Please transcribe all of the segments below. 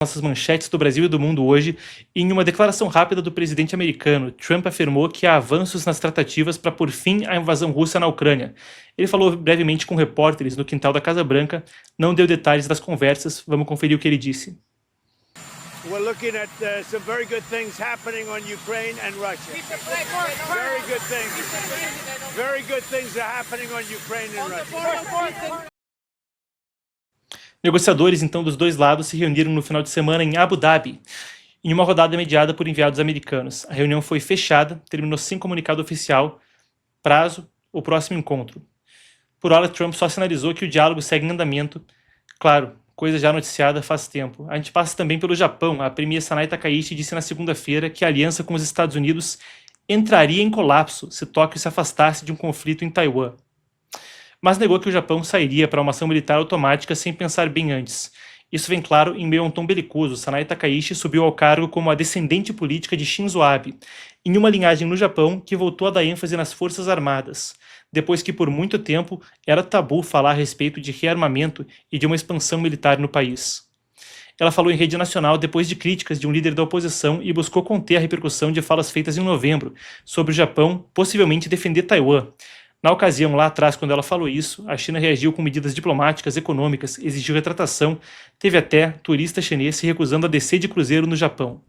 nossas manchetes do Brasil e do mundo hoje. Em uma declaração rápida do presidente americano, Trump afirmou que há avanços nas tratativas para pôr fim à invasão russa na Ucrânia. Ele falou brevemente com repórteres no quintal da Casa Branca, não deu detalhes das conversas. Vamos conferir o que ele disse. We're looking at some very good things happening on Ukraine and Russia. Very good things. Very good things are happening on Ukraine and Russia. Negociadores, então, dos dois lados se reuniram no final de semana em Abu Dhabi, em uma rodada mediada por enviados americanos. A reunião foi fechada, terminou sem comunicado oficial, prazo, o próximo encontro. Por hora, Trump só sinalizou que o diálogo segue em andamento. Claro, coisa já noticiada faz tempo. A gente passa também pelo Japão. A premier Sanai Takaichi disse na segunda-feira que a aliança com os Estados Unidos entraria em colapso se Tóquio se afastasse de um conflito em Taiwan. Mas negou que o Japão sairia para uma ação militar automática sem pensar bem antes. Isso vem claro em meio a um tom belicoso. Sanai Takaichi subiu ao cargo como a descendente política de Shinzo Abe, em uma linhagem no Japão que voltou a dar ênfase nas forças armadas, depois que por muito tempo era tabu falar a respeito de rearmamento e de uma expansão militar no país. Ela falou em rede nacional depois de críticas de um líder da oposição e buscou conter a repercussão de falas feitas em novembro sobre o Japão possivelmente defender Taiwan. Na ocasião, lá atrás, quando ela falou isso, a China reagiu com medidas diplomáticas, econômicas, exigiu retratação, teve até turista chinês se recusando a descer de cruzeiro no Japão.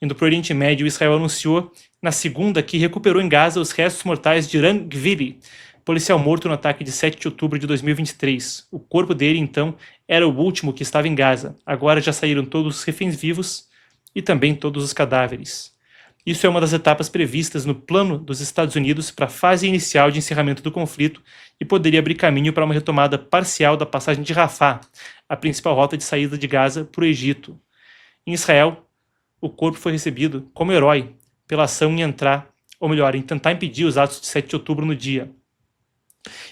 Indo para o Oriente Médio, Israel anunciou na segunda que recuperou em Gaza os restos mortais de Ran Gvili, policial morto no ataque de 7 de outubro de 2023. O corpo dele, então, era o último que estava em Gaza. Agora já saíram todos os reféns vivos e também todos os cadáveres. Isso é uma das etapas previstas no plano dos Estados Unidos para a fase inicial de encerramento do conflito e poderia abrir caminho para uma retomada parcial da passagem de Rafah, a principal rota de saída de Gaza para o Egito. Em Israel, o corpo foi recebido como herói pela ação em tentar impedir os atos de 7 de outubro no dia.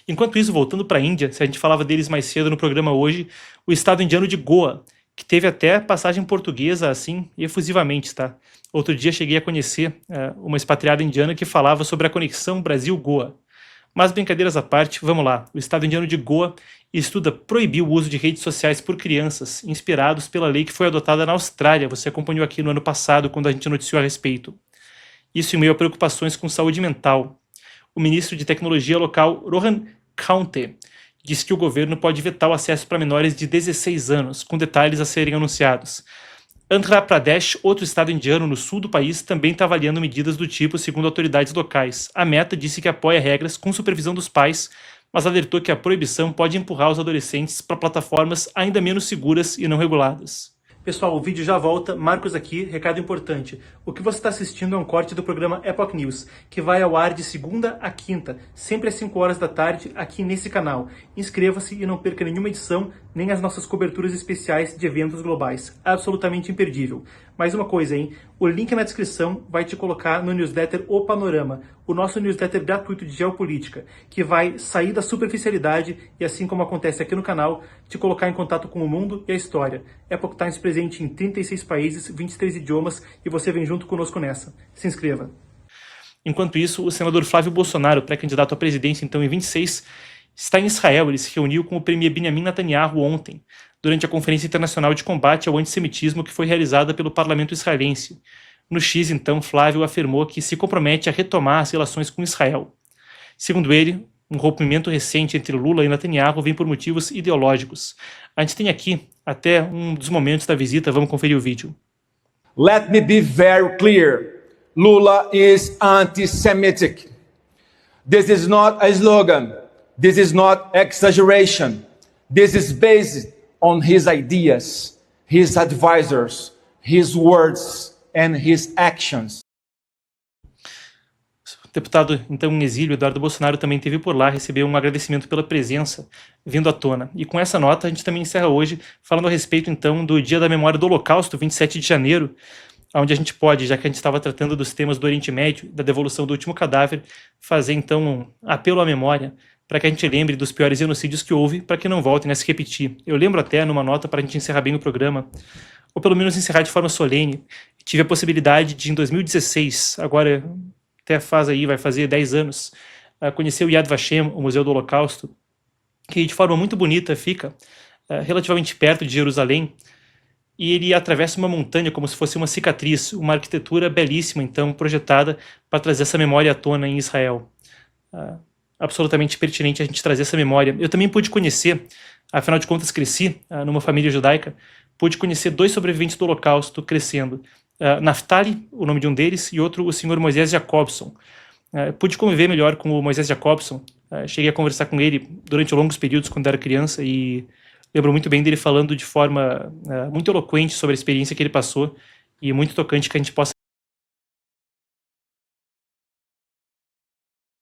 Enquanto isso, voltando para a Índia, se a gente falava deles mais cedo no programa hoje, o estado indiano de Goa, que teve até passagem portuguesa assim, efusivamente, tá? Outro dia cheguei a conhecer uma expatriada indiana que falava sobre a conexão Brasil-Goa. Mas brincadeiras à parte, vamos lá. O estado indiano de Goa estuda proibir o uso de redes sociais por crianças, inspirados pela lei que foi adotada na Austrália. Você acompanhou aqui no ano passado, quando a gente noticiou a respeito. Isso em meio a preocupações com saúde mental. O ministro de Tecnologia local, Rohan Kaunte, disse que o governo pode vetar o acesso para menores de 16 anos, com detalhes a serem anunciados. Andhra Pradesh, outro estado indiano no sul do país, também está avaliando medidas do tipo, segundo autoridades locais. A Meta disse que apoia regras com supervisão dos pais, mas alertou que a proibição pode empurrar os adolescentes para plataformas ainda menos seguras e não reguladas. Pessoal, o vídeo já volta. Marcos aqui, recado importante. O que você está assistindo é um corte do programa Epoch News, que vai ao ar de segunda a quinta, sempre às 5 horas da tarde, aqui nesse canal. Inscreva-se e não perca nenhuma edição, nem as nossas coberturas especiais de eventos globais. Absolutamente imperdível. Mais uma coisa, hein? O link na descrição vai te colocar no newsletter O Panorama, o nosso newsletter gratuito de geopolítica, que vai sair da superficialidade e, assim como acontece aqui no canal, te colocar em contato com o mundo e a história. Epoch Times presente em 36 países, 23 idiomas, e você vem junto conosco nessa. Se inscreva. Enquanto isso, o senador Flávio Bolsonaro, pré-candidato à presidência então em 26, está em Israel. Ele se reuniu com o premier Benjamin Netanyahu ontem, durante a Conferência Internacional de Combate ao Antissemitismo que foi realizada pelo parlamento israelense. No X, então, Flávio afirmou que se compromete a retomar as relações com Israel. Segundo ele, um rompimento recente entre Lula e Netanyahu vem por motivos ideológicos. A gente tem aqui até um dos momentos da visita, vamos conferir o vídeo. Let me be very clear. Lula is anti-Semitic. This is not a slogan. This is not exaggeration. This is based on his ideas, his advisors, his words and his actions. O deputado, então, em exílio, Eduardo Bolsonaro, também esteve por lá, recebeu um agradecimento pela presença vindo à tona. E com essa nota, a gente também encerra hoje falando a respeito, então, do Dia da Memória do Holocausto, 27 de janeiro, onde a gente pode, já que a gente estava tratando dos temas do Oriente Médio, da devolução do último cadáver, fazer, então, um apelo à memória, para que a gente lembre dos piores genocídios que houve, para que não voltem a se repetir. Eu lembro até, numa nota para a gente encerrar bem o programa, ou pelo menos encerrar de forma solene, tive a possibilidade de, em 2016, agora até vai fazer 10 anos, conhecer o Yad Vashem, o Museu do Holocausto, que de forma muito bonita fica relativamente perto de Jerusalém, e ele atravessa uma montanha como se fosse uma cicatriz, uma arquitetura belíssima, então, projetada para trazer essa memória à tona em Israel. Absolutamente pertinente a gente trazer essa memória. Eu também pude conhecer, afinal de contas cresci numa família judaica, pude conhecer 2 sobreviventes do Holocausto crescendo. Naftali, o nome de um deles, e outro, o senhor Moisés Jacobson. Pude conviver melhor com o Moisés Jacobson, cheguei a conversar com ele durante longos períodos quando era criança e lembro muito bem dele falando de forma muito eloquente sobre a experiência que ele passou e muito tocante que a gente possa